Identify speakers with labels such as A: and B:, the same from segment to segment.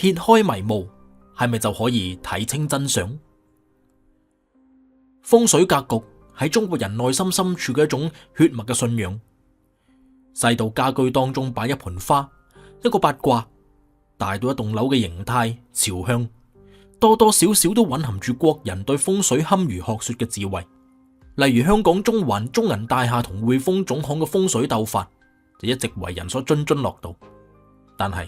A: 揭開迷霧，係咪就可以睇清真相？風水格局係中國人內心深處嘅一種血脈嘅信仰。細到家居當中擺一盆花、一個八卦，大到一棟樓嘅形態、朝向，多多少少都蘊含住國人對風水堪輿學說嘅智慧。例如香港中環中銀大廈同匯豐總行嘅風水鬥法，就一直為人所津津樂道。但係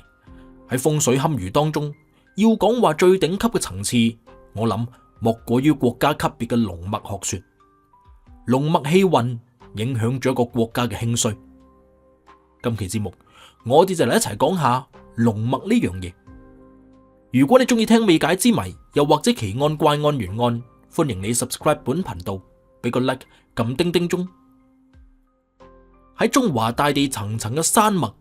A: 喺風水堪輿當中，要講話最頂級嘅層次，我諗莫過於國家級別嘅龍脈學說。龍脈氣運影響咗一個國家嘅興衰。今期節目，我哋就嚟一齊講下龍脈呢樣嘢。如果你中意聽未解之謎，又或者奇案怪案懸案，歡迎你 subscribe 本頻道，俾個 like， 撳叮叮鐘。喺中華大地層層嘅山脈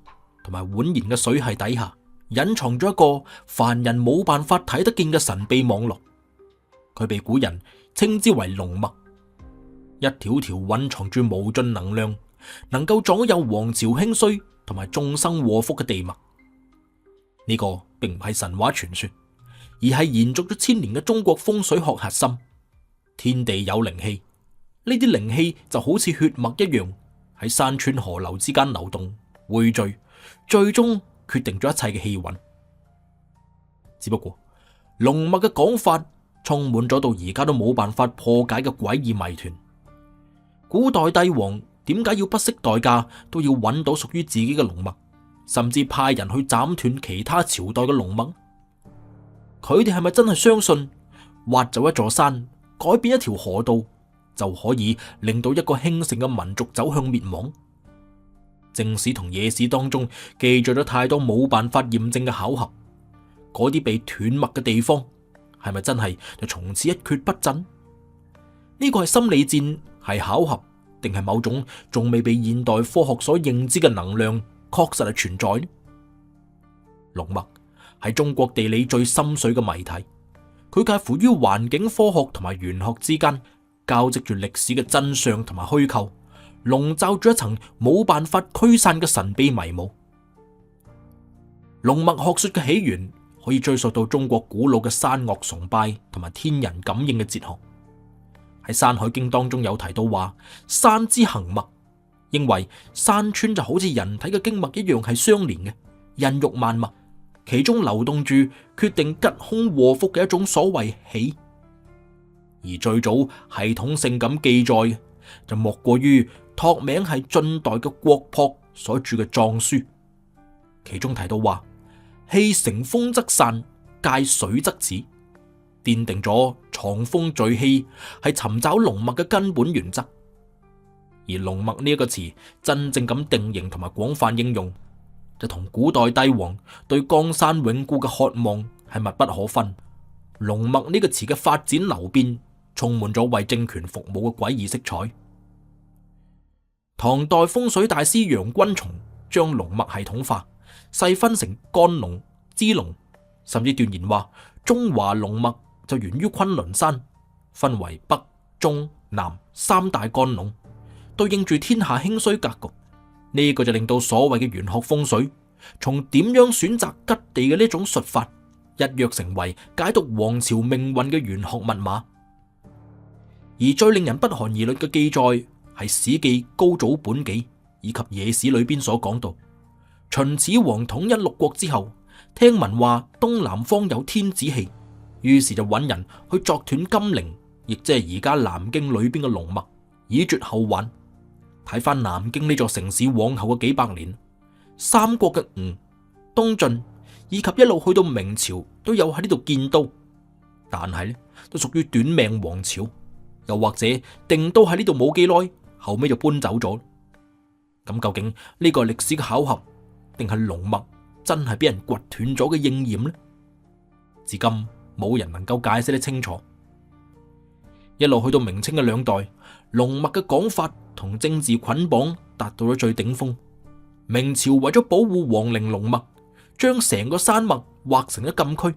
A: 同埋蜿蜒嘅水系底下，隱藏咗一個凡人冇辦法睇得見嘅神秘網絡。佢被古人稱之為龍脈，一條條蘊藏住無盡能量，能夠左右王朝興衰同埋眾生禍福嘅地脈。呢個並唔係神話傳說，而係延續咗千年嘅中國風水學核心。天地有靈氣，呢啲靈氣就好似血脈一樣，喺山川河流之間流動匯聚，最終決定咗一切嘅氣運。只不過龍脈嘅講法充滿咗到而家都冇辦法破解嘅詭異謎團。古代帝王點解要不惜代價都要揾到屬於自己嘅龍脈，甚至派人去斬斷其他朝代嘅龍脈？佢哋係咪真係相信挖走一座山，改變一條河道，就可以令到一個興盛嘅民族走向滅亡？正史同野史當中記載咗太多冇辦法驗證嘅巧合，嗰啲被斷脈嘅地方，係咪真係就從此一蹶不振？呢個係心理戰，係巧合，定係某種仲未被現代科學所認知嘅能量，確實係存在呢？龍脈係中國地理最深邃嘅謎題，佢介乎於環境科學同埋玄學之間，交織住歷史嘅真相同埋虛構，籠罩住一層冇辦法驅散嘅神秘迷霧。龍脈學說嘅起源可以追溯到中國古老嘅山岳崇拜同埋天人感應嘅哲學。喺《山海經》當中有提到話，山之行脈，認為山川就好似人體嘅經脈一樣係相連嘅，孕育萬物，其中流動住決定吉凶禍福嘅一種所謂氣。而最早系統性咁記載嘅，就莫過於託名係晉代嘅郭璞所著嘅藏書，其中提到話，氣乘風則散，介水則止，奠定咗藏風聚氣係尋找龍脈嘅根本原則。而龍脈呢一個詞真正咁定型同埋廣泛應用，就同古代帝王對江山永固嘅渴望係密不可分。龍脈呢個詞嘅發展流變，充滿咗為政權服務嘅詭異色彩。唐代風水大師楊君松將龍脈系統化，細分成干龍、支龍，甚至斷言話中華龍脈就源於崑崙山，分為北、中、南三大干龍，對應住天下興衰格局。呢個就令到所謂嘅玄學風水，從點樣選擇吉地嘅呢種術法，一躍成為解讀王朝命運嘅玄學密碼。而最令人不寒而栗嘅記載，係《史記·高祖本紀》以及《野史》裏邊所講到，秦始皇統一六國之後，聽聞話東南方有天子氣，於是就揾人去鑿斷金陵，亦即係而家南京裏邊嘅龍脈，以絕後患。睇翻南京呢座城市往後嘅幾百年，三國嘅吳、東晉以及一路去到明朝都有喺呢度建都，但係呢都屬於短命王朝，又或者定都喺呢度冇幾耐，後尾就搬走咗。咁究竟呢個係歷史嘅巧合，定係龍脈真係俾人掘斷咗嘅應驗呢？至今冇人能夠解釋得清楚。一路去到明清嘅兩代，龍脈嘅講法同政治捆綁達到咗最頂峰。明朝為咗保護皇陵龍脈，將成個山脈劃成咗禁區，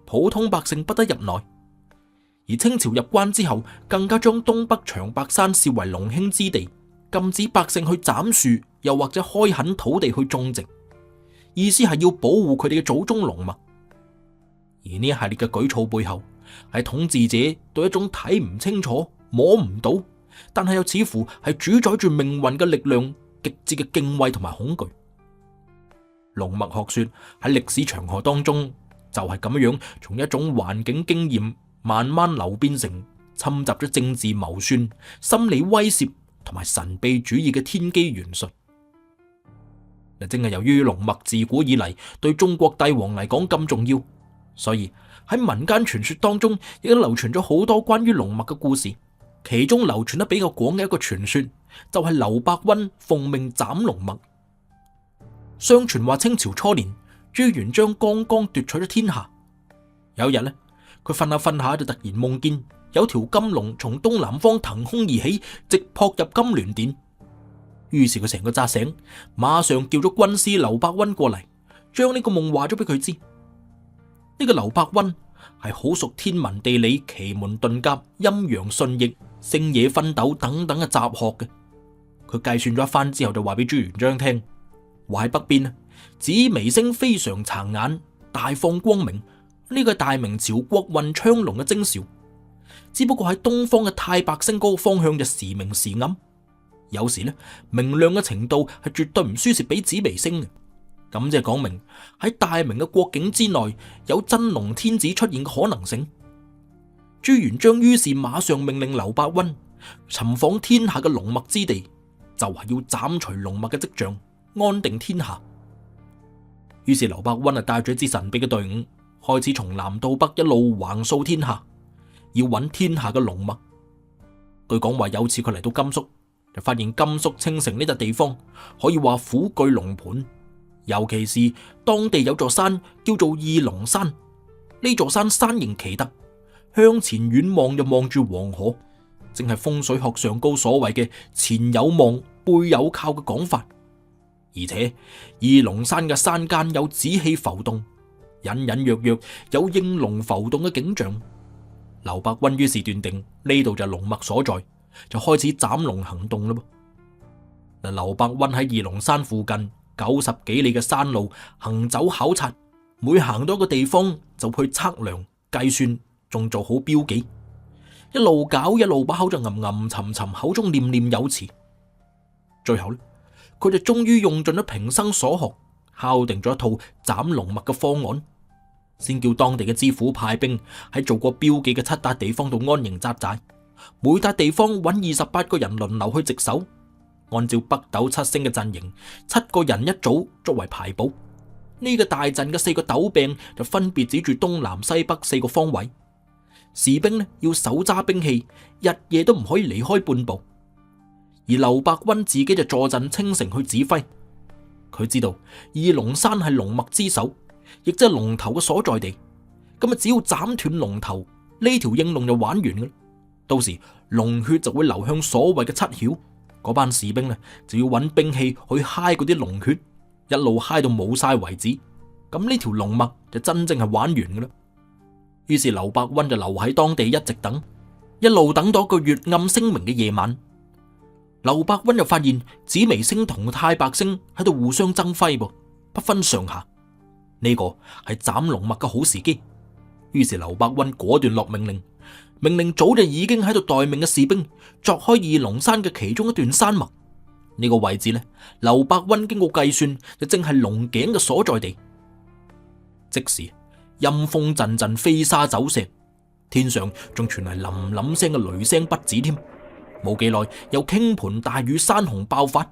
A: 普通百姓不得入內。而清朝入關之後，更加將東北長白山視為龍興之地，禁止百姓去斬樹，又或者開墾土地去種植，意思係要保護佢哋嘅祖宗龍脈。而呢一系列嘅舉措背後，係統治者對一種睇唔清楚、摸唔到，但係又似乎係主宰住命運嘅力量極致嘅敬畏同埋恐懼。龍脈學說喺歷史長河當中就係咁樣，從一種環境經驗慢慢流變成侵襲咗政治謀算、心理威懾同埋神秘主義嘅天機元術。正係由於龍脈自古以嚟對中國帝王嚟講咁重要，所以喺民間傳說當中亦都流傳咗好多關於龍脈嘅故事。其中流傳得比較廣嘅一個傳說就係劉伯溫奉命斬龍脈。相傳話清朝初年，朱元璋剛剛奪取咗天下，有一日呢，佢瞓下瞓下就突然夢見有條金龍從東南方騰空而起，直撲入金鑾殿。於是佢成個扎醒，馬上叫咗軍師劉伯溫過嚟，將呢個夢話咗俾佢知。呢個劉伯溫係好熟天文地理、奇門遁甲、陰陽順逆、星野分斗等等嘅雜學嘅。佢計算咗一番之後，就話俾朱元璋聽，話喺北邊啊，紫微星非常殘眼，大放光明，呢個係大明朝國運昌隆嘅徵兆。只不過喺東方嘅太白星嗰個方向就時明時暗，有時呢，明亮嘅程度係絕對唔輸蝕俾紫微星嘅。咁即係講明喺大明嘅國境之內有真龍天子出現嘅可能性。朱元璋於是馬上命令劉伯溫尋訪天下嘅龍脈之地，就係要斬除龍脈嘅跡象，安定天下。於是劉伯溫帶住一支神秘嘅隊伍，開始從南到北一路橫掃天下，要揾天下嘅龍脈。據講話有次佢嚟到甘肅，就發現甘肅青城呢笪地方可以話虎踞龍盤，尤其是當地有座山叫做二龍山。呢座山山形奇特，向前遠望就望住黃河，正係風水學上高所謂嘅前有望背有靠嘅講法。而且二龍山嘅山間有紫氣浮動，隱隱約約有應龍浮動嘅景象。劉伯溫於是斷定呢度就係龍脈所在，就開始斬龍行動啦噃。劉伯溫喺二龍山附近90幾里嘅山路行走考察，每行到一個地方就去測量計算，仲做好標記，一路搞一路把口就吟沉沉，口中念念有詞。最後呢，佢就終於用盡咗平生所學，敲定咗一套斬龍脈嘅方案，先叫當地嘅知府派兵喺做過標記嘅7笪地方度安營紮寨，每笪地方揾28個人輪流去值守，按照北斗七星嘅陣營，7個人一組作為排布。呢個大陣嘅4個斗柄就分別指住東南西北4個方位，士兵呢要手揸兵器，日夜都唔可以離開半步。而劉伯溫自己就坐鎮青城去指揮。佢知道二龍山係龍脈之首，亦即係龍頭嘅所在地。咁啊，只要斬斷龍頭，呢條應龍就玩完嘅。到時龍血就會流向所謂嘅七竅，嗰班士兵呢就要揾兵器去揩嗰啲龍血，一路揩到冇晒為止。咁呢條龍脈就真正係玩完嘅啦。於是劉伯溫就留喺當地一直等，一路等到一個月暗星明嘅夜晚。劉伯溫就發現紫微星同太白星喺度互相爭輝噃，不分上下。呢個係斬龍脈嘅好時機。於是劉伯溫果斷落命令，命令早就已經喺度待命嘅士兵鑿開二龍山嘅其中一段山脈。呢個位置呢，劉伯溫經過計算就正係龍頸嘅所在地。即時陰風陣陣，飛沙走石，天上仲傳嚟林林聲嘅雷聲不止添。冇幾耐，有傾盆大雨，山洪爆發。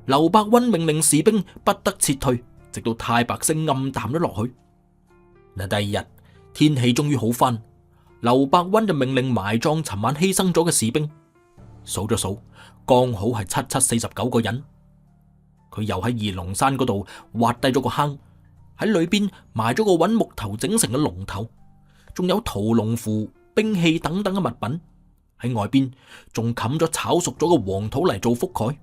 A: 劉伯溫命令士兵不得撤退，直到太白星暗淡咗落去。第二日天氣終於好翻，劉伯溫就命令埋葬尋晚犧牲咗嘅士兵。數咗數，剛好係7749個人。佢又喺二龍山嗰度挖低咗個坑，喺裏邊埋咗個搵木頭整成嘅龍頭，仲有屠龍符、兵器等等嘅物品。喺外邊仲冚咗炒熟咗嘅黃土嚟做覆蓋。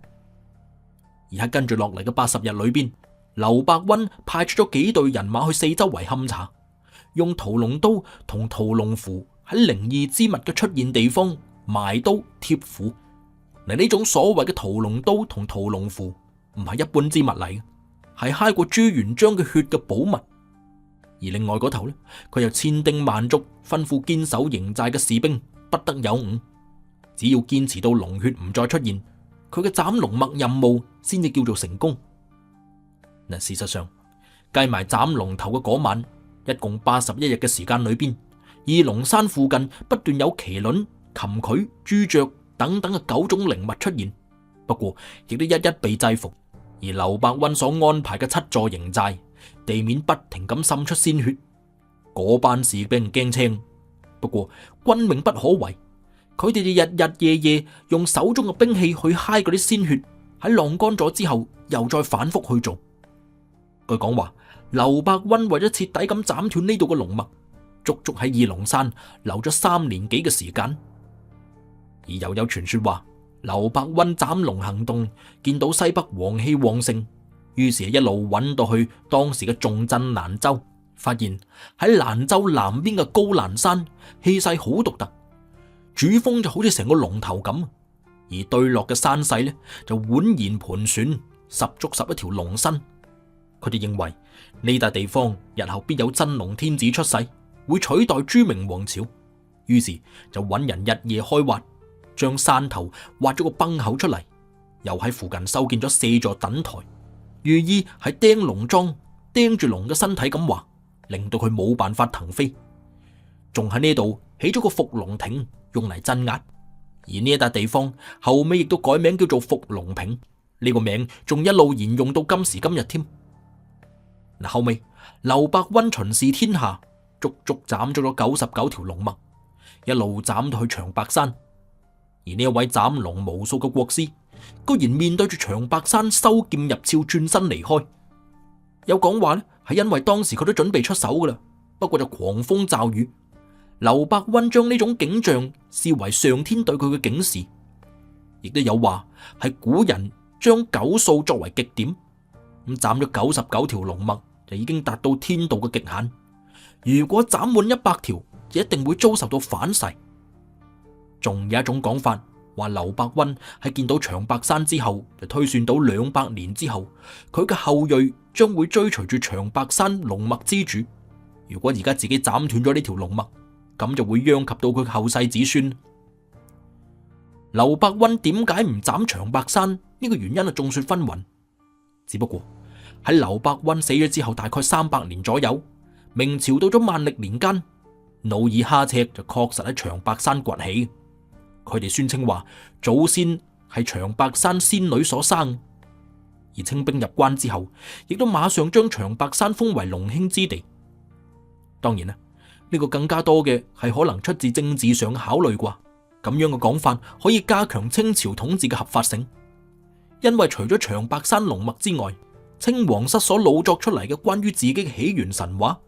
A: 而喺跟住落嚟嘅80日裏邊，劉伯溫派出咗幾隊人馬去四周圍勘查，用屠龍刀同屠龍符喺靈異之物嘅出現地方埋刀貼符。呢種所謂嘅屠龍刀同屠龍符唔係一般之物嚟嘅，係揩過朱元璋嘅血嘅寶物。而另外嗰頭呢，佢又千叮萬囑吩咐堅守營寨嘅士兵不得有誤，只要堅持到龍血唔再出現，佢嘅斬龍脈任務先至叫做成功。事實上計埋斬龍頭嘅嗰晚，一共81日嘅時間裏邊，二龍山附近不斷有麒麟、蠄蟝、朱雀等等嘅9種靈物出現，不過亦都一一被制服。而劉伯溫所安排嘅7座營寨，地面不停咁滲出鮮血，嗰班士兵驚青。不過軍命不可違，佢哋日日夜夜用手中嘅兵器去揩嗰啲鮮血，喺晾乾咗之後又再反復去做。據講話，劉伯溫為咗徹底咁斬斷呢度嘅龍脈，足足喺二龍山留咗3年幾嘅時間。而又有傳說話，劉伯溫斬龍行動見到西北陽氣旺盛，於是一路揾到去當時嘅重鎮蘭州，發現喺蘭州南邊嘅高蘭山氣勢好獨特，主峰就好似成個龍頭咁，而對落嘅山勢呢就蜿蜒盤旋，十足十一條龍身。佢哋認為呢笪地方日後必有真龍天子出世，會取代朱明王朝，於是就揾人日夜開挖，將山頭挖咗個崩口出嚟，又喺附近修建咗4座躉台，寓意係釘龍樁，釘住龍嘅身體咁話，令到佢冇辦法騰飛。仲喺呢度起咗個伏龍亭，用嚟鎮壓。而呢一笪地方後尾亦都改名叫做伏龍坪，呢個名仲一路沿用到今時今日添。後尾劉伯溫巡視天下，足足斬咗99條龍脈，一路斬到去長白山。而呢一位斬龍無數嘅國師，居然面對住長白山收劍入鞘，轉身離開。有講話呢係因為當時佢都準備出手噶啦，不過就狂風驟雨。劉伯溫將呢種景象視為上天對佢嘅警示，亦都有話係古人將9數作為極點，咁斬咗99條龍脈就已經達到天道嘅極限。如果斬滿100條，就一定會遭受到反噬。仲有一種講法，話劉伯溫喺見到長白山之後，就推算到200年之後，佢嘅後裔將會追隨住長白山龍脈之主。如果而家自己斬斷咗呢條龍脈，咁就會殃及到佢後世子孫。劉伯溫點解唔斬長白山？呢個原因係眾說紛紜。只不過喺劉伯溫死咗之後，大概300年左右，明朝到咗萬曆年間，努爾哈赤就確實喺長白山崛起。佢哋宣稱話祖先係長白山仙女所生，而清兵入關之後，亦都馬上將長白山封為龍興之地。當然啦，呢個更加多嘅係可能出自政治上考慮啩。咁樣嘅講法可以加強清朝統治嘅合法性，因為除咗長白山龍脈之外，清皇室所老作出嚟嘅關於自己嘅起源神話，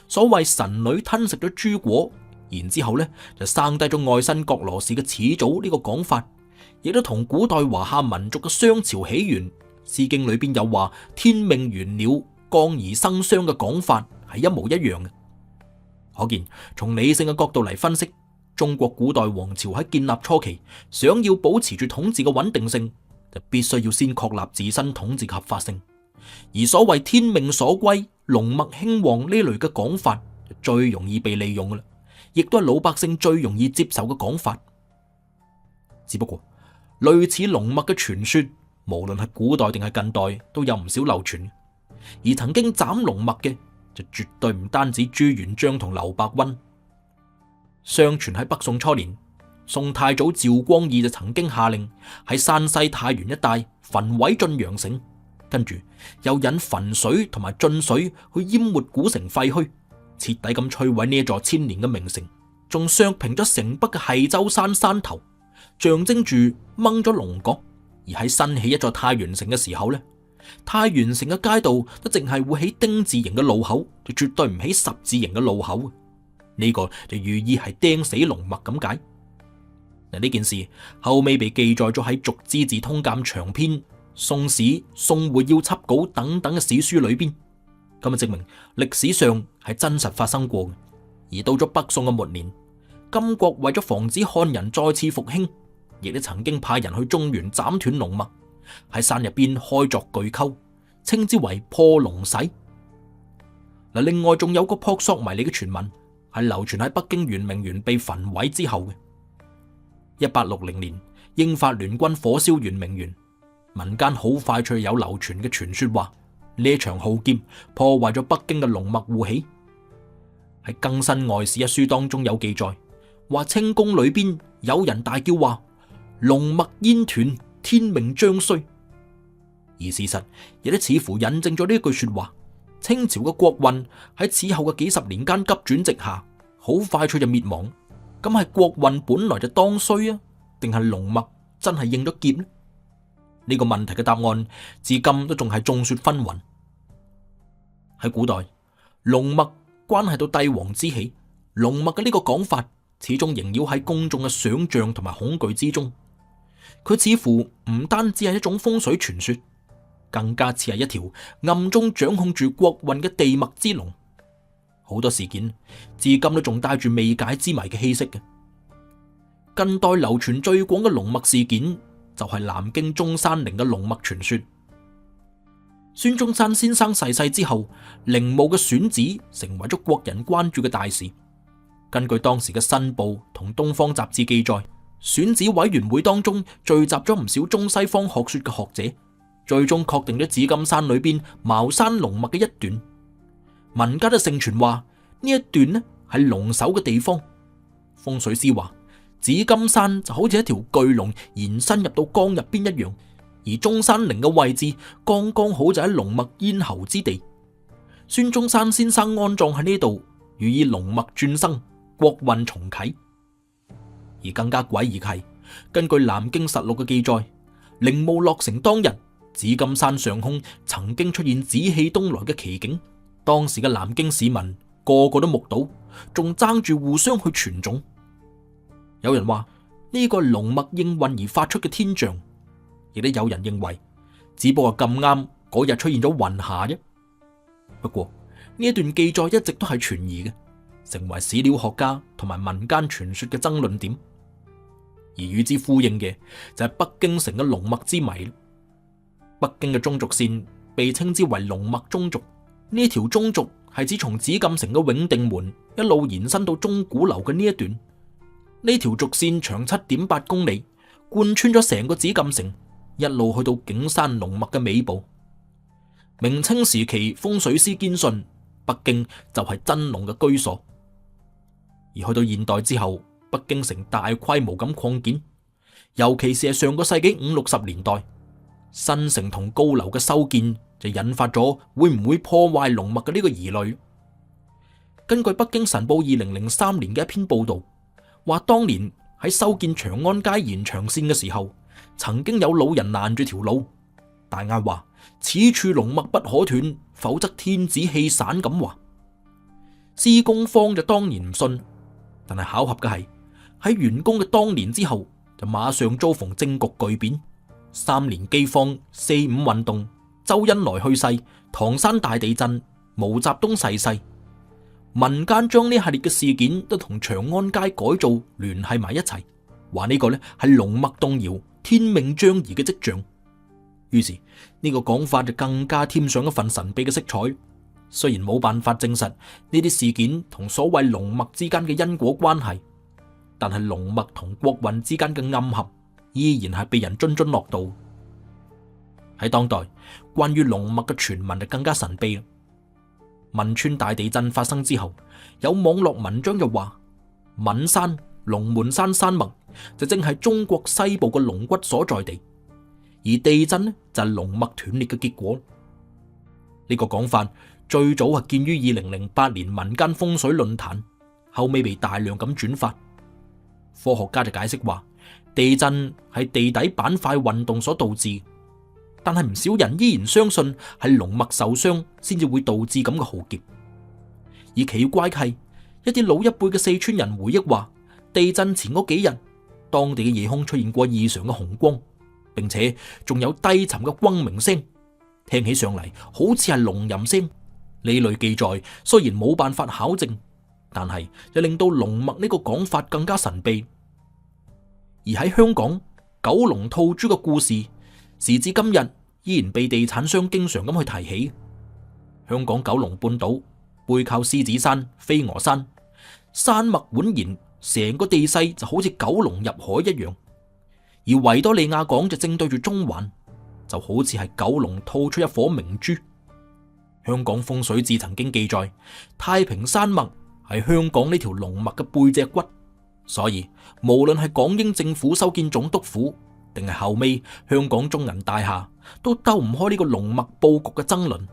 A: 所謂神女吞食咗諸果，然之後呢就生低咗愛新覺羅氏嘅始祖呢個講法，亦都同古代華夏民族嘅商朝起源《詩經》裏邊有話天命玄鳥降而生商嘅講法係一模一樣嘅。可見從理性嘅角度嚟分析，中國古代王朝喺建立初期，想要保持住統治嘅穩定性，就必須要先確立自身統治嘅合法性。而所謂天命所歸、龍脈興旺呢類嘅講法，就最容易被利用噶啦，亦都係老百姓最容易接受嘅講法。只不過類似龍脈嘅傳說，無論係古代定係近代，都有唔少流傳。而曾經斬龍脈嘅，就絕對唔單止朱元璋同劉伯溫。相傳喺北宋初年，宋太祖趙光義就曾經下令喺山西太原一帶焚毀晉陽城，跟住又引汾水同埋晉水去淹沒古城廢墟，徹底咁摧毀呢一座千年嘅名城，仲削平咗城北嘅系州山山頭，象徵住掹咗龍角。而喺新起一座太原城嘅時候呢，太原城嘅街道都淨係會起丁字形嘅路口，就絕對唔起十字形嘅路口。呢個就寓意係釘死龍脈咁解。呢件事後尾被記載咗喺《續資治通鑑長篇》、《宋史》、《宋會要輯稿》等等嘅史書裏邊，咁啊證明歷史上係真實發生過嘅。而到咗北宋嘅末年，金國為咗防止漢人再次復興，亦都曾經派人去中原斬斷龍脈，喺山入邊開鑿巨溝，稱之為破龍洗。另外仲有個撲朔迷離嘅傳聞，係流傳喺北京圓明園被焚毀之後嘅。1860年，英法聯軍火燒圓明園，民間好快脆有流傳嘅傳說話，呢一場浩劫破壞咗北京嘅龍脈護起。喺《更新外史》一書當中有記載，話清宮裏邊有人大叫話龍脈焉斷，天命將衰。而事實亦都似乎印證咗呢句說話。清朝嘅國運喺此後嘅幾十年間急轉直下，好快脆就滅亡。咁係國運本來就當衰啊，定係龍脈真係應咗劫呢？呢個問題嘅答案至今都仲係眾說紛紜。喺古代，龍脈關係到帝王之起，龍脈嘅呢個講法始終縈繞喺公眾嘅想象同埋恐懼之中。佢似乎唔單止係一種風水傳說，更加似係一條暗中掌控住國運嘅地脈之龍。好多事件至今都仲帶住未解之謎嘅氣息嘅。近代流傳最廣嘅龍脈事件就係南京中山陵嘅龍脈傳說。孫中山先生逝世之後，陵墓嘅選址成為咗國人關注嘅大事。根據當時嘅《新報》同《東方雜誌》記載，選址委員會當中聚集咗唔少中西方學說嘅學者，最終確定咗紫金山裏邊茅山龍脈嘅一段。民間都盛傳話呢一段呢係龍首嘅地方。風水師話紫金山就好似一條巨龍延伸入到江入邊一樣，而中山陵嘅位置剛剛好就喺龍脈咽喉之地。孫中山先生安葬喺呢度，寓意龍脈轉生，國運重啟。而更加詭異嘅係，根據南京實錄嘅記載，陵墓落成當日，紫金山上空曾經出現紫氣東來嘅奇景。當時嘅南京市民個個都目睹，仲爭住互相去傳頌。有人話呢個係龍脈應運而發出嘅天象，亦都有人認為只不過咁啱嗰日出現咗雲霞啫。不過呢一段記載一直都係存疑嘅，成為史料學家同埋民間傳說嘅爭論點。而與之呼應嘅就係北京城嘅龍脈之謎。北京嘅中軸線被稱之為龍脈中軸，呢條中軸係指從紫禁城嘅永定門一路延伸到鐘鼓樓嘅呢一段。呢條軸線長7.8公里，貫穿咗成個紫禁城，一路去到景山龍脈嘅尾部。明清時期風水師堅信北京就係真龍嘅居所。而去到現代之後，北京城大規模咁擴建，尤其是係上個世紀50、60年代，新城同高樓嘅修建就引發咗會唔會破壞龍脈嘅呢個疑慮。根據北京晨報2003年嘅一篇報道，話當年喺修建長安街延長線嘅時候，曾經有老人攔住條路，大嗌話此處龍脈不可斷，否則天子氣散咁話。施工方就當然唔信，但係巧合嘅係喺完工嘅當年之後，就馬上遭逢政局巨變，3年饑荒、4·5運動、周恩來去世、唐山大地震、毛澤東逝世。民間將呢系列嘅事件都同長安街改造聯繫埋一齊，話呢個呢係龍脈動搖、天命將移嘅跡象。於是呢個講法就更加添上一份神秘嘅色彩。雖然冇辦法證實呢啲事件同所謂龍脈之間嘅因果關係，但係龍脈同國運之間嘅暗合依然係被人津津樂道。喺當代，關於龍脈嘅傳聞就更加神秘啦。汶川大地震發生之後，有網絡文章就話岷山、龍門山山脈就正係中國西部嘅龍骨所在地，而地震呢就係龍脈斷裂嘅結果。呢個講法最早係見於2008年民間風水論壇，後尾被大量咁轉發。科學家就解釋話，地震係地底板塊運動所導致，但係唔少人依然相信係龍脈受傷先至會導致咁嘅浩劫。而奇怪嘅係，一啲老一輩嘅四川人回憶話，地震前嗰幾日，當地嘅夜空出現過異常嘅紅光，並且仲有低沉嘅轟鳴聲，聽起上嚟好似係龍吟聲。呢類記載雖然冇辦法考證，但係就令到龍脈呢個講法更加神秘。而喺香港，九龍吐珠嘅故事，時至今日依然被地產商經常咁去提起。香港九龍半島背靠獅子山、飛鵝山，山脈蜿蜒，成個地勢就好似九龍入海一樣。而維多利亞港就正對住中環，就好似係九龍吐出一顆明珠。香港風水志曾經記載，太平山脈係香港呢條龍脈嘅背脊骨，所以無論係港英政府修建總督府，定係後尾香港中銀大廈，都兜唔開呢個龍脈布局嘅爭論。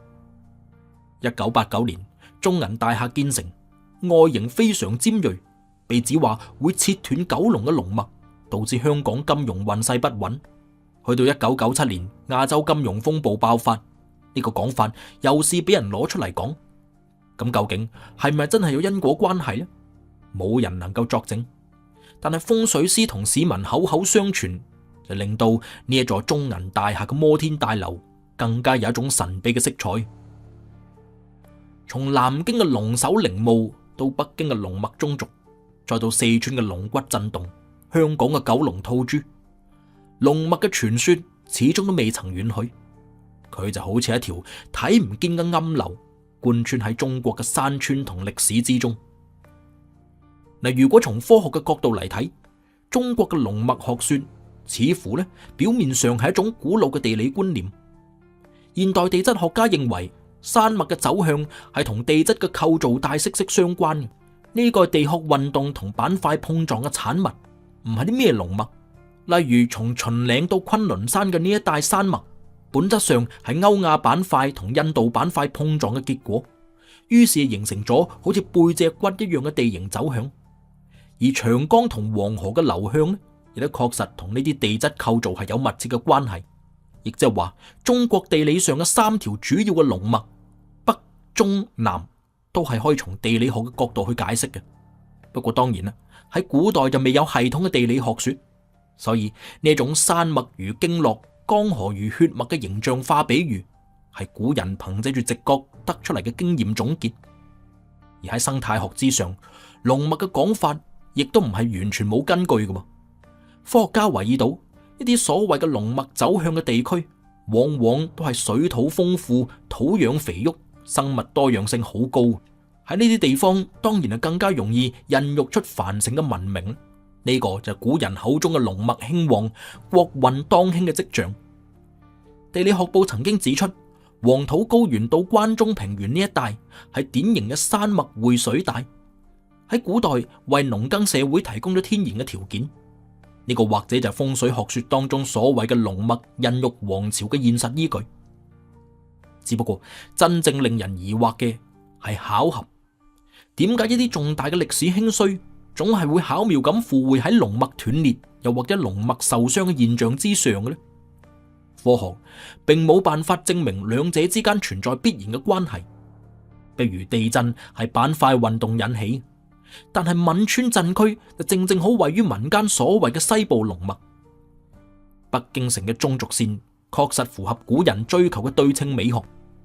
A: 1989年，中銀大廈建成，外形非常尖銳，被指話會切斷九龍嘅龍脈，導致香港金融運勢不穩。去到1997年，亞洲金融風暴爆發，呢個講法又是俾人攞出嚟講。咁究竟係咪真係有因果關係呢？冇人能夠作證，但係風水師同市民口口相傳，就令到呢一座中銀大廈嘅摩天大樓更加有一種神秘嘅色彩。從南京嘅龍首陵墓到北京嘅龍脈中軸，再到四川嘅龍骨震動，香港嘅九龍吐珠，龍脈嘅傳說始終都未曾遠去。佢就好似一條睇唔見嘅暗流，貫穿喺中國嘅山川同歷史之中。嗱，如果從科學嘅角度嚟睇，中國嘅龍脈學說似乎表面上係一種古老嘅地理觀念。現代地質學家認為，山脈嘅走向係同地質嘅構造帶息息相關嘅。呢個係地殼運動同板塊碰撞嘅產物，唔係啲咩龍脈。例如從秦嶺到崑崙山嘅呢一帶山脈，本質上係歐亞板塊同印度板塊碰撞嘅結果，於是形成咗好似背脊骨一樣嘅地形走向。而長江同黃河嘅流向亦都確實同呢啲地質構造係有密切嘅關係。亦即係話，中國地理上嘅三條主要嘅龍脈，北、中、南，都係可以從地理學嘅角度去解釋嘅。不過當然啦，喺古代就未有系統嘅地理學說，所以呢種山脈如經絡、江河如血脈嘅形象化比喻，係古人憑借住直覺得出嚟嘅經驗總結。而喺生態學之上，龍脈嘅講法亦都唔係完全冇根據嘅。科學家留意到，呢啲所謂嘅龍脈走向嘅地區，往往都係水土豐富、土壤肥沃、生物多樣性好高。喺呢啲地方，當然係更加容易孕育出繁盛嘅文明。呢個就係古人口中嘅龍脈興旺、國運當興嘅跡象。地理學報曾經指出，黃土高原到關中平原呢一帶係典型嘅山脈匯水帶，喺古代為農耕社會提供咗天然嘅條件。呢個或者就係風水學說當中所謂嘅龍脈孕育王朝嘅現實依據。只不過真正令人疑惑嘅係巧合，點解一啲重大嘅歷史興衰總係會巧妙咁附會喺龍脈斷裂又或者龍脈受傷嘅現象之上嘅呢？科學並冇辦法證明兩者之間存在必然嘅關係。比如地震係板塊運動引起，但係汶川震區就正正好位於民間所謂嘅西部龍脈。北京城嘅中軸線確實符合古人追求嘅對稱美學，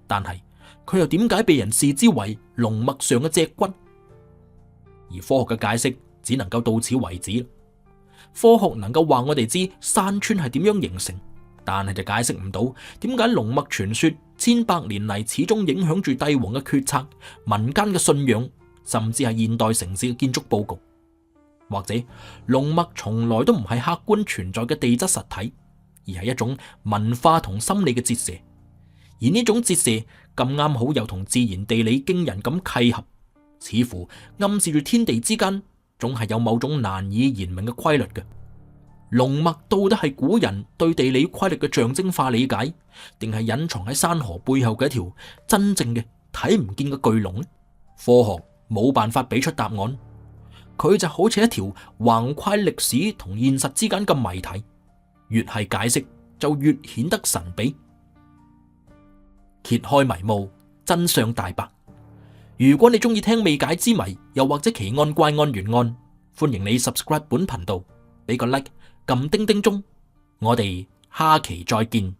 A: 但係佢又點解被人視之為龍脈上嘅脊骨？而科學嘅解釋只能夠到此為止。科學能夠話我哋知山川係點樣形成，但係就解釋唔到點解龍脈傳說千百年嚟始終影響住帝王嘅決策、民間嘅信仰，甚至係現代城市嘅建築佈局。或者龍脈從來都唔係客觀存在嘅地質實體，而係一種文化同心理嘅折射。而呢種折射咁啱好又同自然地理驚人咁契合，似乎暗示住天地之間總係有某種難以言明嘅規律嘅。龍脈到底係古人對地理規律嘅象徵化理解，定係隱藏喺山河背後嘅一條真正嘅睇唔見嘅巨龍呢？科學冇辦法俾出答案，佢就好似一條橫跨歷史同現實之間嘅謎題，越係解釋就越顯得神秘。揭開迷霧，真相大白。如果你中意聽未解之謎，又或者奇案怪案懸案，歡迎你 subscribe 本頻道，俾個 like，撳叮叮鐘。我哋下期再見。